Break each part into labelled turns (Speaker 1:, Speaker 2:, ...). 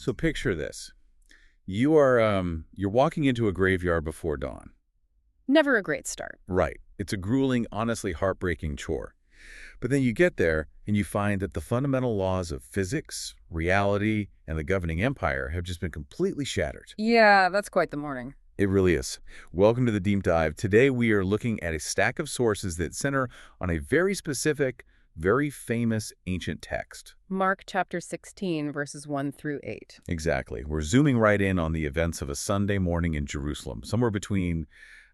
Speaker 1: So picture this. You're walking into a graveyard before dawn.
Speaker 2: Never a great start.
Speaker 1: Right. It's a grueling, honestly heartbreaking chore. But then you get there and you find that the fundamental laws of physics, reality, and the governing empire have just been completely shattered.
Speaker 2: Yeah, that's quite the morning.
Speaker 1: It really is. Welcome to the Deep Dive. Today we are looking at a stack of sources that center on a very specific, very famous ancient text.
Speaker 2: Mark chapter 16, verses 1 through 8.
Speaker 1: Exactly. We're zooming right in on the events of a Sunday morning in Jerusalem, somewhere between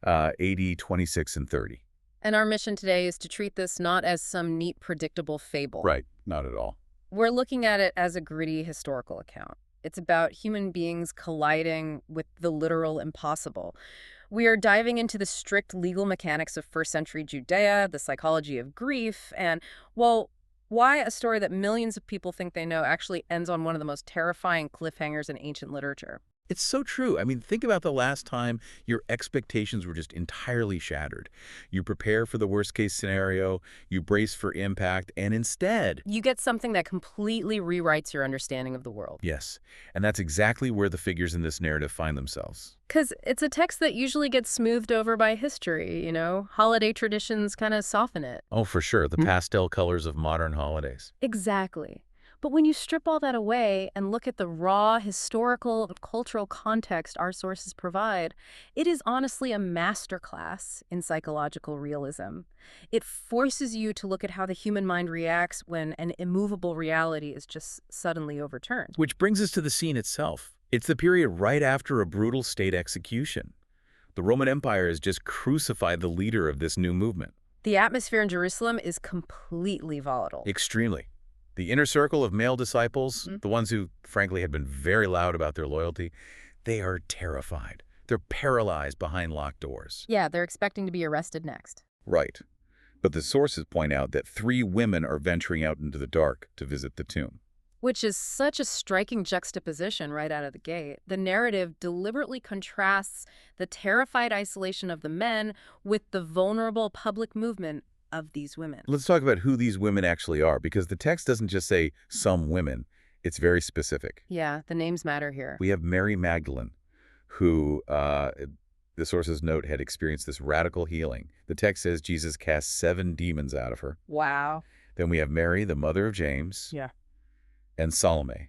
Speaker 1: AD 26 and 30.
Speaker 2: And our mission today is to treat this not as some neat, predictable fable.
Speaker 1: Right. Not at all.
Speaker 2: We're looking at it as a gritty historical account. It's about human beings colliding with the literal impossible. We are diving into the strict legal mechanics of first-century Judea, the psychology of grief, and, well, why a story that millions of people think they know actually ends on one of the most terrifying cliffhangers in ancient literature.
Speaker 1: It's so true. I mean, think about the last time your expectations were just entirely shattered. You prepare for the worst-case scenario, you brace for impact, and instead...
Speaker 2: You get something that completely rewrites your understanding of the world.
Speaker 1: Yes, and that's exactly where the figures in this narrative find themselves.
Speaker 2: Because it's a text that usually gets smoothed over by history, you know? Holiday traditions kind of soften it.
Speaker 1: Oh, for sure. The pastel colors of modern holidays.
Speaker 2: Exactly. But when you strip all that away and look at the raw historical and cultural context our sources provide, it is honestly a masterclass in psychological realism. It forces you to look at how the human mind reacts when an immovable reality is just suddenly overturned.
Speaker 1: Which brings us to the scene itself. It's the period right after a brutal state execution. The Roman Empire has just crucified the leader of this new movement.
Speaker 2: The atmosphere in Jerusalem is completely volatile.
Speaker 1: Extremely. The inner circle of male disciples, the ones who, frankly, had been very loud about their loyalty, they are terrified. They're paralyzed behind locked doors.
Speaker 2: Yeah, they're expecting to be arrested next.
Speaker 1: Right. But the sources point out that 3 women are venturing out into the dark to visit the tomb.
Speaker 2: Which is such a striking juxtaposition right out of the gate. The narrative deliberately contrasts the terrified isolation of the men with the vulnerable public movement of these women.
Speaker 1: Let's talk about who these women actually are, because the text doesn't just say some women. It's very specific.
Speaker 2: Yeah, the names matter here.
Speaker 1: We have Mary Magdalene, who, the sources note, had experienced this radical healing. The text says Jesus cast 7 demons out of her.
Speaker 2: Wow.
Speaker 1: Then we have Mary, the mother of James.
Speaker 2: Yeah.
Speaker 1: And Salome.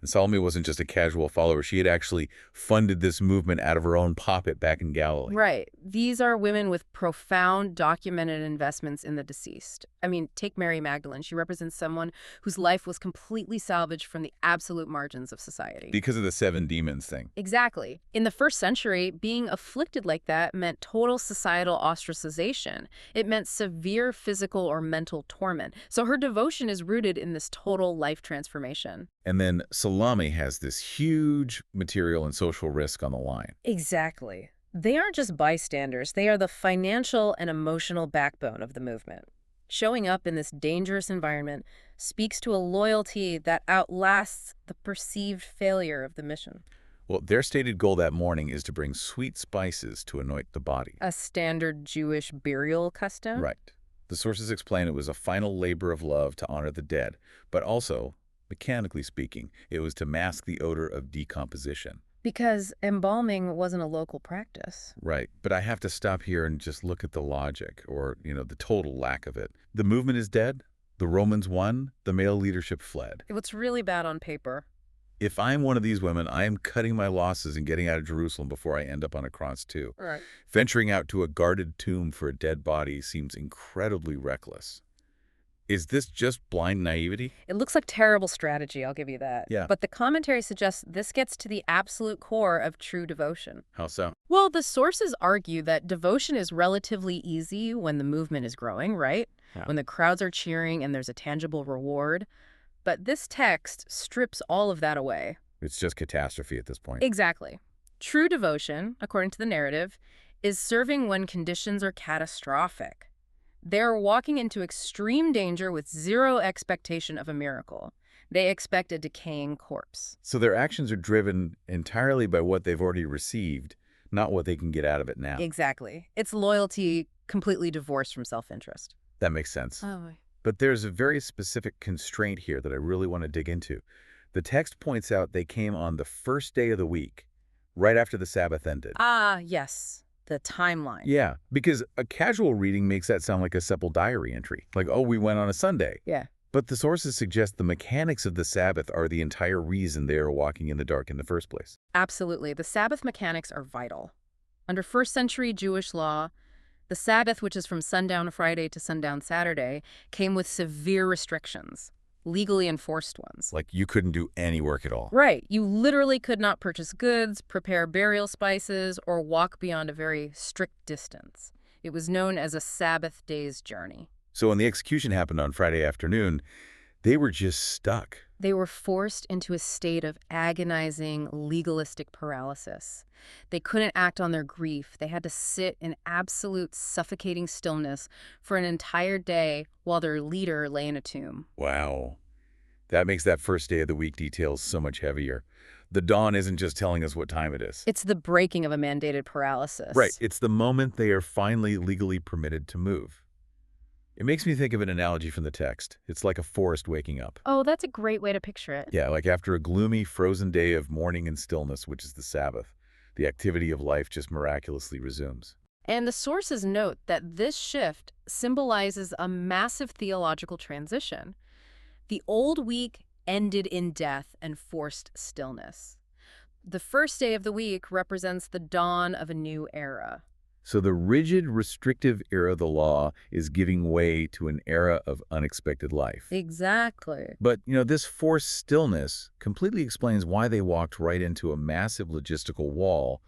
Speaker 1: And Salome wasn't just a casual follower. She had actually funded this movement out of her own pocket back in Galilee.
Speaker 2: Right. These are women with profound documented investments in the deceased. I mean, take Mary Magdalene. She represents someone whose life was completely salvaged from the absolute margins of society.
Speaker 1: Because of the 7 demons thing.
Speaker 2: Exactly. In the first century, being afflicted like that meant total societal ostracization. It meant severe physical or mental torment. So her devotion is rooted in this total life transformation.
Speaker 1: And then Salome has this huge material and social risk on the line.
Speaker 2: Exactly. They aren't just bystanders. They are the financial and emotional backbone of the movement. Showing up in this dangerous environment speaks to a loyalty that outlasts the perceived failure of the mission.
Speaker 1: Well, their stated goal that morning is to bring sweet spices to anoint the body.
Speaker 2: A standard Jewish burial custom?
Speaker 1: Right. The sources explain it was a final labor of love to honor the dead, but also, mechanically speaking, it was to mask the odor of decomposition.
Speaker 2: Because embalming wasn't a local practice.
Speaker 1: Right. But I have to stop here and just look at the logic, or, the total lack of it. The movement is dead. The Romans won. The male leadership fled.
Speaker 2: It's really bad on paper.
Speaker 1: If I'm one of these women, I am cutting my losses and getting out of Jerusalem before I end up on a cross too.
Speaker 2: Right.
Speaker 1: Venturing out to a guarded tomb for a dead body seems incredibly reckless. Is this just blind naivety?
Speaker 2: It looks like terrible strategy, I'll give you that.
Speaker 1: Yeah.
Speaker 2: But the commentary suggests this gets to the absolute core of true devotion.
Speaker 1: How so?
Speaker 2: Well, the sources argue that devotion is relatively easy when the movement is growing, right?
Speaker 1: Yeah.
Speaker 2: When the crowds are cheering and there's a tangible reward. But this text strips all of that away.
Speaker 1: It's just catastrophe at this point.
Speaker 2: Exactly. True devotion, according to the narrative, is serving when conditions are catastrophic. They're walking into extreme danger with zero expectation of a miracle. They expect a decaying corpse.
Speaker 1: So their actions are driven entirely by what they've already received, not what they can get out of it now.
Speaker 2: Exactly. It's loyalty completely divorced from self-interest.
Speaker 1: That makes sense.
Speaker 2: Oh.
Speaker 1: But there's a very specific constraint here that I really want to dig into. The text points out they came on the first day of the week, right after the Sabbath ended.
Speaker 2: Ah, yes, the timeline.
Speaker 1: Yeah, because a casual reading makes that sound like a simple diary entry, like, oh, we went on a Sunday.
Speaker 2: Yeah.
Speaker 1: But the sources suggest the mechanics of the Sabbath are the entire reason they are walking in the dark in the first place.
Speaker 2: Absolutely. The Sabbath mechanics are vital. Under first-century Jewish law, the Sabbath, which is from sundown Friday to sundown Saturday, came with severe restrictions, legally enforced ones.
Speaker 1: Like, you couldn't do any work at all.
Speaker 2: Right. You literally could not purchase goods, prepare burial spices, or walk beyond a very strict distance. It was known as a Sabbath day's journey.
Speaker 1: So when the execution happened on Friday afternoon, they were just stuck.
Speaker 2: They were forced into a state of agonizing, legalistic paralysis. They couldn't act on their grief. They had to sit in absolute suffocating stillness for an entire day while their leader lay in a tomb.
Speaker 1: Wow. That makes that first day of the week details so much heavier. The dawn isn't just telling us what time it is.
Speaker 2: It's the breaking of a mandated paralysis.
Speaker 1: Right. It's the moment they are finally legally permitted to move. It makes me think of an analogy from the text. It's like a forest waking up.
Speaker 2: Oh, that's a great way to picture it.
Speaker 1: Yeah, like after a gloomy, frozen day of mourning and stillness, which is the Sabbath, the activity of life just miraculously resumes.
Speaker 2: And the sources note that this shift symbolizes a massive theological transition. The old week ended in death and forced stillness. The first day of the week represents the dawn of a new era.
Speaker 1: So the rigid, restrictive era of the law is giving way to an era of unexpected life.
Speaker 2: Exactly.
Speaker 1: But, this forced stillness completely explains why they walked right into a massive logistical wall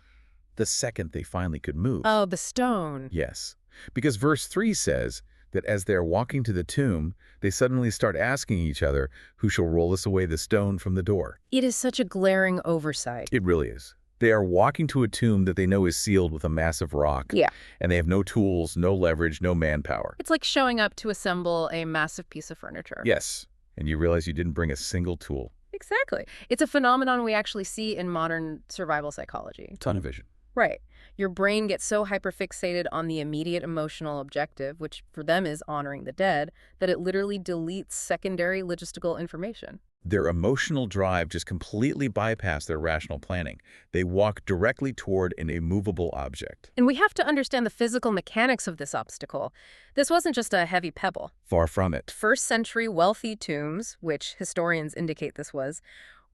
Speaker 1: the second they finally could move.
Speaker 2: Oh, the stone.
Speaker 1: Yes, because verse 3 says that as they're walking to the tomb, they suddenly start asking each other, who shall roll us away the stone from the door?
Speaker 2: It is such a glaring oversight.
Speaker 1: It really is. They are walking to a tomb that they know is sealed with a massive rock.
Speaker 2: Yeah.
Speaker 1: And they have no tools, no leverage, no manpower.
Speaker 2: It's like showing up to assemble a massive piece of furniture.
Speaker 1: Yes. And you realize you didn't bring a single tool.
Speaker 2: Exactly. It's a phenomenon we actually see in modern survival psychology.
Speaker 1: Tunnel vision.
Speaker 2: Right. Your brain gets so hyperfixated on the immediate emotional objective, which for them is honoring the dead, that it literally deletes secondary logistical information.
Speaker 1: Their emotional drive just completely bypassed their rational planning. They walk directly toward an immovable object.
Speaker 2: And we have to understand the physical mechanics of this obstacle. This wasn't just a heavy pebble.
Speaker 1: Far from it.
Speaker 2: First-century wealthy tombs, which historians indicate this was,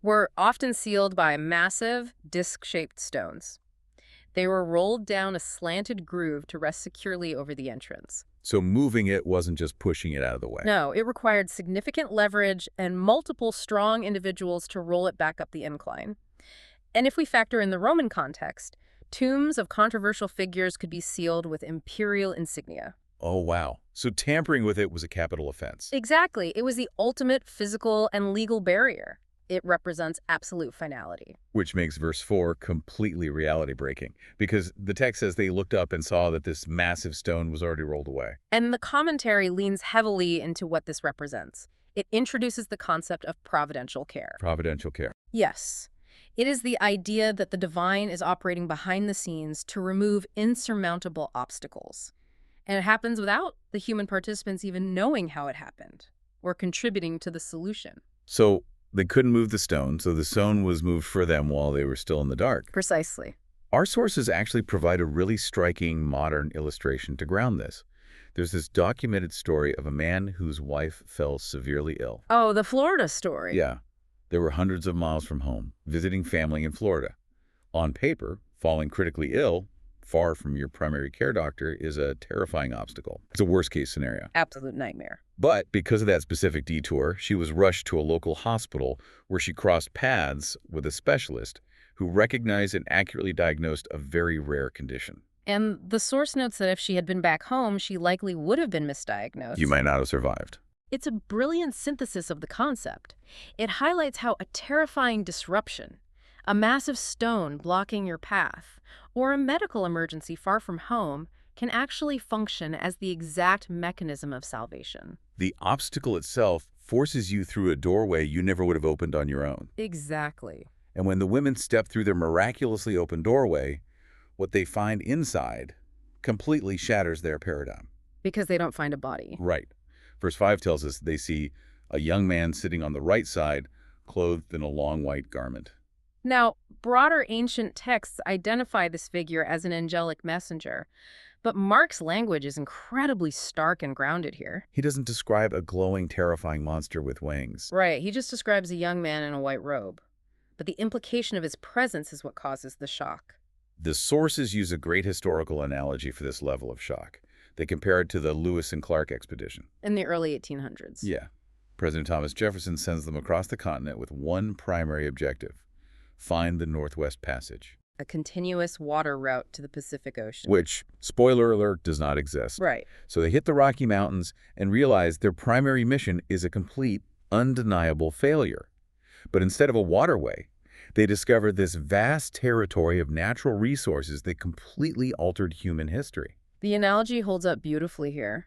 Speaker 2: were often sealed by massive, disc-shaped stones. They were rolled down a slanted groove to rest securely over the entrance.
Speaker 1: So moving it wasn't just pushing it out of the way.
Speaker 2: No, it required significant leverage and multiple strong individuals to roll it back up the incline. And if we factor in the Roman context, tombs of controversial figures could be sealed with imperial insignia.
Speaker 1: Oh, wow. So tampering with it was a capital offense.
Speaker 2: Exactly. It was the ultimate physical and legal barrier. It represents absolute finality.
Speaker 1: Which makes verse 4 completely reality-breaking, because the text says they looked up and saw that this massive stone was already rolled away.
Speaker 2: And the commentary leans heavily into what this represents. It introduces the concept of providential care.
Speaker 1: Providential care.
Speaker 2: Yes. It is the idea that the divine is operating behind the scenes to remove insurmountable obstacles. And it happens without the human participants even knowing how it happened or contributing to the solution.
Speaker 1: So they couldn't move the stone, so the stone was moved for them while they were still in the dark.
Speaker 2: Precisely.
Speaker 1: Our sources actually provide a really striking modern illustration to ground this. There's this documented story of a man whose wife fell severely ill.
Speaker 2: Oh, the Florida story.
Speaker 1: Yeah. They were hundreds of miles from home, visiting family in Florida. On paper, falling critically ill, far from your primary care doctor, is a terrifying obstacle. It's a worst-case scenario.
Speaker 2: Absolute nightmare.
Speaker 1: But because of that specific detour, she was rushed to a local hospital where she crossed paths with a specialist who recognized and accurately diagnosed a very rare condition.
Speaker 2: And the source notes that if she had been back home, she likely would have been misdiagnosed.
Speaker 1: You might not have survived.
Speaker 2: It's a brilliant synthesis of the concept. It highlights how a terrifying disruption, a massive stone blocking your path, or a medical emergency far from home can actually function as the exact mechanism of salvation.
Speaker 1: The obstacle itself forces you through a doorway you never would have opened on your own.
Speaker 2: Exactly.
Speaker 1: And when the women step through their miraculously open doorway, what they find inside completely shatters their paradigm.
Speaker 2: Because they don't find a body.
Speaker 1: Right. Verse 5 tells us they see a young man sitting on the right side, clothed in a long white garment.
Speaker 2: Now, broader ancient texts identify this figure as an angelic messenger, but Mark's language is incredibly stark and grounded here.
Speaker 1: He doesn't describe a glowing, terrifying monster with wings.
Speaker 2: Right, he just describes a young man in a white robe. But the implication of his presence is what causes the shock.
Speaker 1: The sources use a great historical analogy for this level of shock. They compare it to the Lewis and Clark expedition.
Speaker 2: In the early 1800s.
Speaker 1: Yeah. President Thomas Jefferson sends them across the continent with one primary objective: find the Northwest Passage.
Speaker 2: A continuous water route to the Pacific Ocean.
Speaker 1: Which, spoiler alert, does not exist.
Speaker 2: Right.
Speaker 1: So they hit the Rocky Mountains and realize their primary mission is a complete, undeniable failure. But instead of a waterway, they discovered this vast territory of natural resources that completely altered human history.
Speaker 2: The analogy holds up beautifully here.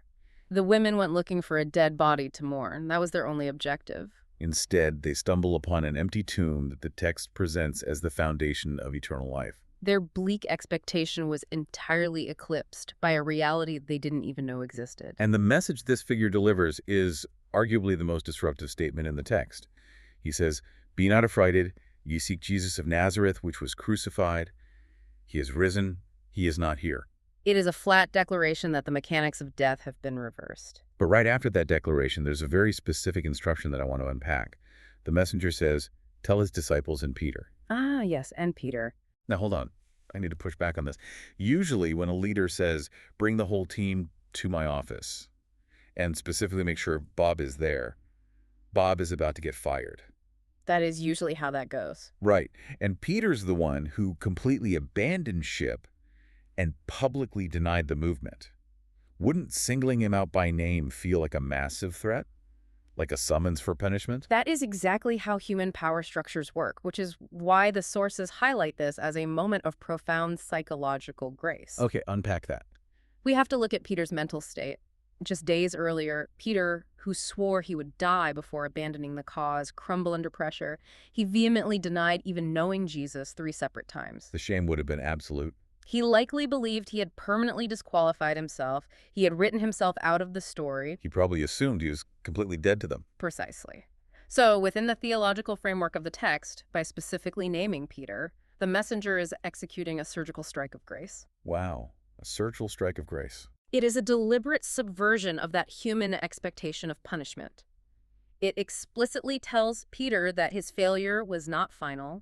Speaker 2: The women went looking for a dead body to mourn. That was their only objective.
Speaker 1: Instead, they stumble upon an empty tomb that the text presents as the foundation of eternal life.
Speaker 2: Their bleak expectation was entirely eclipsed by a reality they didn't even know existed.
Speaker 1: And the message this figure delivers is arguably the most disruptive statement in the text. He says, "Be not affrighted, ye seek Jesus of Nazareth, which was crucified. He is risen, he is not here."
Speaker 2: It is a flat declaration that the mechanics of death have been reversed.
Speaker 1: But right after that declaration, there's a very specific instruction that I want to unpack. The messenger says, "Tell his disciples and Peter."
Speaker 2: Ah, yes, and Peter.
Speaker 1: Now, hold on. I need to push back on this. Usually when a leader says, "Bring the whole team to my office," and specifically make sure Bob is there, Bob is about to get fired.
Speaker 2: That is usually how that goes.
Speaker 1: Right. And Peter's the one who completely abandoned ship and publicly denied the movement. Wouldn't singling him out by name feel like a massive threat? Like a summons for punishment?
Speaker 2: That is exactly how human power structures work, which is why the sources highlight this as a moment of profound psychological grace.
Speaker 1: Okay, unpack that.
Speaker 2: We have to look at Peter's mental state. Just days earlier, Peter, who swore he would die before abandoning the cause, crumbled under pressure. He vehemently denied even knowing Jesus 3 separate times.
Speaker 1: The shame would have been absolute.
Speaker 2: He likely believed he had permanently disqualified himself. He had written himself out of the story.
Speaker 1: He probably assumed he was completely dead to them.
Speaker 2: Precisely. So, within the theological framework of the text, by specifically naming Peter, the messenger is executing a surgical strike of grace.
Speaker 1: Wow, a surgical strike of grace.
Speaker 2: It is a deliberate subversion of that human expectation of punishment. It explicitly tells Peter that his failure was not final.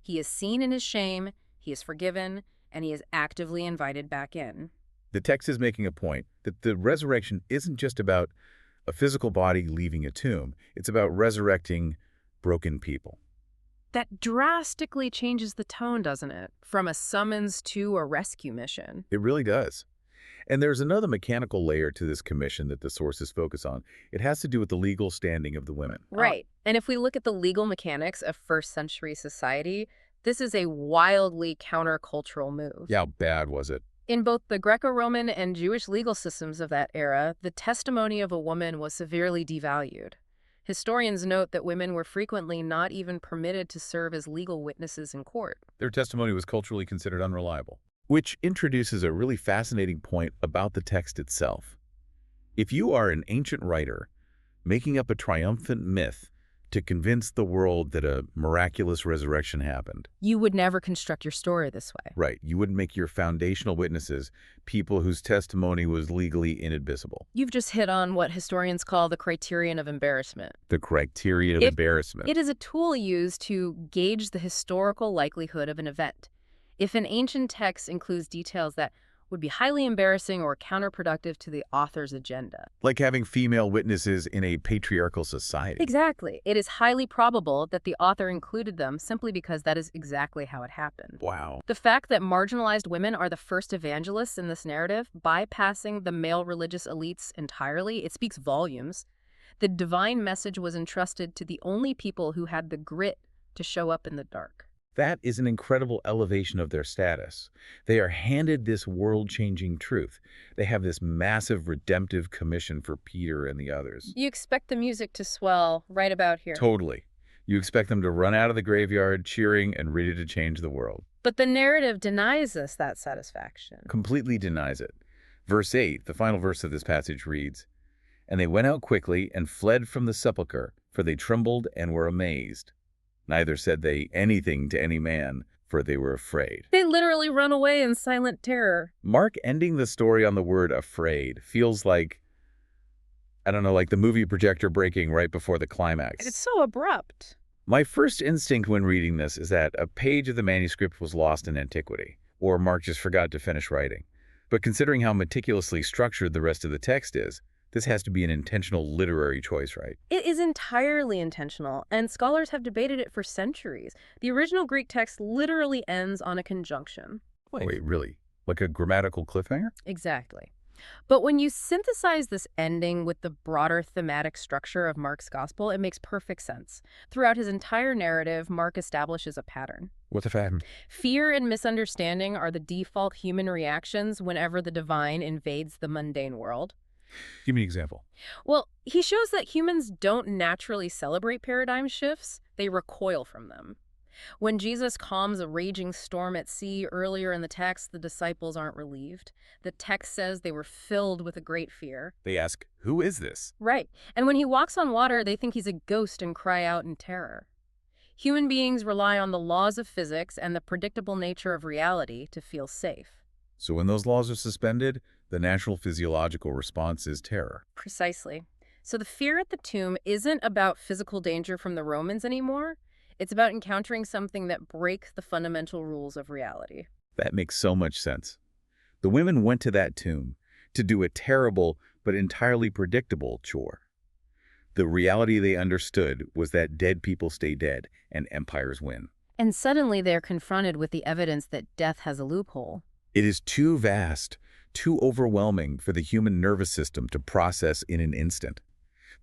Speaker 2: He is seen in his shame, he is forgiven, and he is actively invited back in.
Speaker 1: The text is making a point that the resurrection isn't just about a physical body leaving a tomb. It's about resurrecting broken people.
Speaker 2: That drastically changes the tone, doesn't it? From a summons to a rescue mission.
Speaker 1: It really does. And there's another mechanical layer to this commission that the sources focus on. It has to do with the legal standing of the women.
Speaker 2: Right. And if we look at the legal mechanics of first century society, this is a wildly countercultural move.
Speaker 1: Yeah, how bad was it?
Speaker 2: In both the Greco-Roman and Jewish legal systems of that era, the testimony of a woman was severely devalued. Historians note that women were frequently not even permitted to serve as legal witnesses in court.
Speaker 1: Their testimony was culturally considered unreliable. Which introduces a really fascinating point about the text itself. If you are an ancient writer making up a triumphant myth to convince the world that a miraculous resurrection happened.
Speaker 2: You would never construct your story this way.
Speaker 1: Right. You wouldn't make your foundational witnesses people whose testimony was legally inadmissible.
Speaker 2: You've just hit on what historians call the criterion of embarrassment.
Speaker 1: The criterion of embarrassment.
Speaker 2: It is a tool used to gauge the historical likelihood of an event. If an ancient text includes details that would be highly embarrassing or counterproductive to the author's agenda.
Speaker 1: Like having female witnesses in a patriarchal society.
Speaker 2: Exactly. It is highly probable that the author included them simply because that is exactly how it happened.
Speaker 1: Wow.
Speaker 2: The fact that marginalized women are the first evangelists in this narrative, bypassing the male religious elites entirely, it speaks volumes. The divine message was entrusted to the only people who had the grit to show up in the dark.
Speaker 1: That is an incredible elevation of their status. They are handed this world-changing truth. They have this massive redemptive commission for Peter and the others.
Speaker 2: You expect the music to swell right about here.
Speaker 1: Totally. You expect them to run out of the graveyard cheering and ready to change the world.
Speaker 2: But the narrative denies us that satisfaction.
Speaker 1: Completely denies it. Verse 8, the final verse of this passage reads, "And they went out quickly and fled from the sepulchre, for they trembled and were amazed." Neither said they anything to any man, for they were afraid.
Speaker 2: They literally run away in silent terror.
Speaker 1: Mark ending the story on the word afraid feels like, I don't know, like the movie projector breaking right before the climax.
Speaker 2: It's so abrupt.
Speaker 1: My first instinct when reading this is that a page of the manuscript was lost in antiquity, or Mark just forgot to finish writing. But considering how meticulously structured the rest of the text is, this has to be an intentional literary choice, right?
Speaker 2: It is entirely intentional, and scholars have debated it for centuries. The original Greek text literally ends on a conjunction.
Speaker 1: Wait, really? Like a grammatical cliffhanger?
Speaker 2: Exactly. But when you synthesize this ending with the broader thematic structure of Mark's gospel, it makes perfect sense. Throughout his entire narrative, Mark establishes a pattern.
Speaker 1: What's a pattern?
Speaker 2: Fear and misunderstanding are the default human reactions whenever the divine invades the mundane world.
Speaker 1: Give me an example.
Speaker 2: Well, he shows that humans don't naturally celebrate paradigm shifts, they recoil from them. When Jesus calms a raging storm at sea earlier in the text, the disciples aren't relieved. The text says they were filled with a great fear.
Speaker 1: They ask, who is this?
Speaker 2: Right. And when he walks on water, they think he's a ghost and cry out in terror. Human beings rely on the laws of physics and the predictable nature of reality to feel safe.
Speaker 1: So when those laws are suspended, the natural physiological response is terror.
Speaker 2: Precisely. So the fear at the tomb isn't about physical danger from the Romans anymore. It's about encountering something that breaks the fundamental rules of reality.
Speaker 1: That makes so much sense. The women went to that tomb to do a terrible but entirely predictable chore. The reality they understood was that dead people stay dead and empires win.
Speaker 2: And suddenly they're confronted with the evidence that death has a loophole.
Speaker 1: It is too vast, too overwhelming for the human nervous system to process in an instant.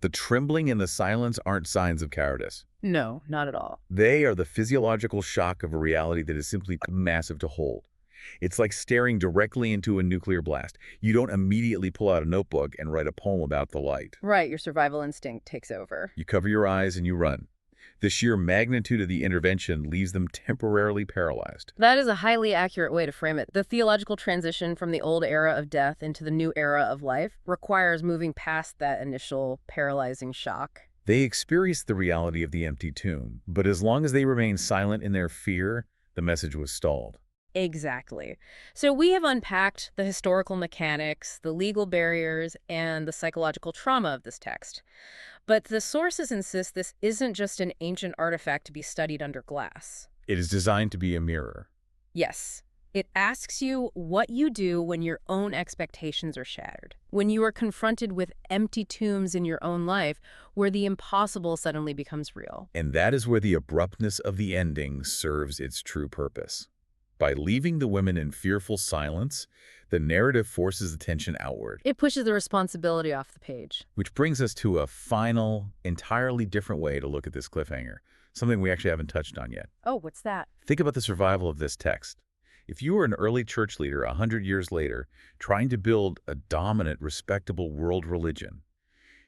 Speaker 1: The trembling and the silence aren't signs of cowardice.
Speaker 2: No, not at all.
Speaker 1: They are the physiological shock of a reality that is simply too massive to hold. It's like staring directly into a nuclear blast. You don't immediately pull out a notebook and write a poem about the light.
Speaker 2: Right, your survival instinct takes over.
Speaker 1: You cover your eyes and you run. The sheer magnitude of the intervention leaves them temporarily paralyzed.
Speaker 2: That is a highly accurate way to frame it. The theological transition from the old era of death into the new era of life requires moving past that initial paralyzing shock.
Speaker 1: They experience the reality of the empty tomb, but as long as they remain silent in their fear, the message was stalled.
Speaker 2: Exactly. So we have unpacked the historical mechanics, the legal barriers, and the psychological trauma of this text. But the sources insist this isn't just an ancient artifact to be studied under glass.
Speaker 1: It is designed to be a mirror.
Speaker 2: Yes. It asks you what you do when your own expectations are shattered, when you are confronted with empty tombs in your own life where the impossible suddenly becomes real.
Speaker 1: And that is where the abruptness of the ending serves its true purpose. By leaving the women in fearful silence, the narrative forces attention outward.
Speaker 2: It pushes the responsibility off the page.
Speaker 1: Which brings us to a final, entirely different way to look at this cliffhanger, something we actually haven't touched on yet.
Speaker 2: Oh, what's that?
Speaker 1: Think about the survival of this text. If you were an early church leader 100 years later, trying to build a dominant, respectable world religion,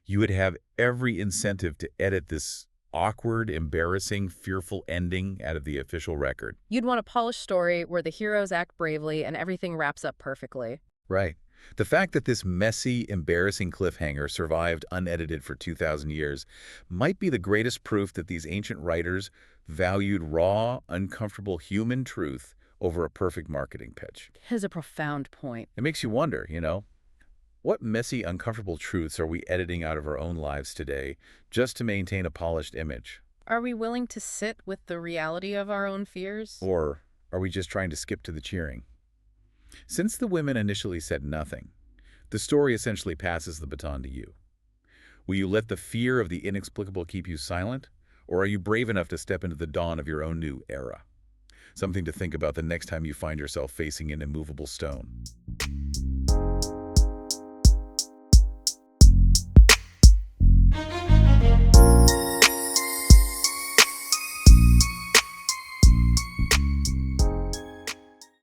Speaker 1: you would have every incentive to edit this awkward, embarrassing, fearful ending out of the official record.
Speaker 2: You'd want a polished story where the heroes act bravely and everything wraps up perfectly.
Speaker 1: Right. The fact that this messy, embarrassing cliffhanger survived unedited for 2,000 years might be the greatest proof that these ancient writers valued raw, uncomfortable human truth over a perfect marketing pitch.
Speaker 2: Here's a profound point.
Speaker 1: It makes you wonder, what messy, uncomfortable truths are we editing out of our own lives today just to maintain a polished image?
Speaker 2: Are we willing to sit with the reality of our own fears?
Speaker 1: Or are we just trying to skip to the cheering? Since the women initially said nothing, the story essentially passes the baton to you. Will you let the fear of the inexplicable keep you silent, or are you brave enough to step into the dawn of your own new era? Something to think about the next time you find yourself facing an immovable stone.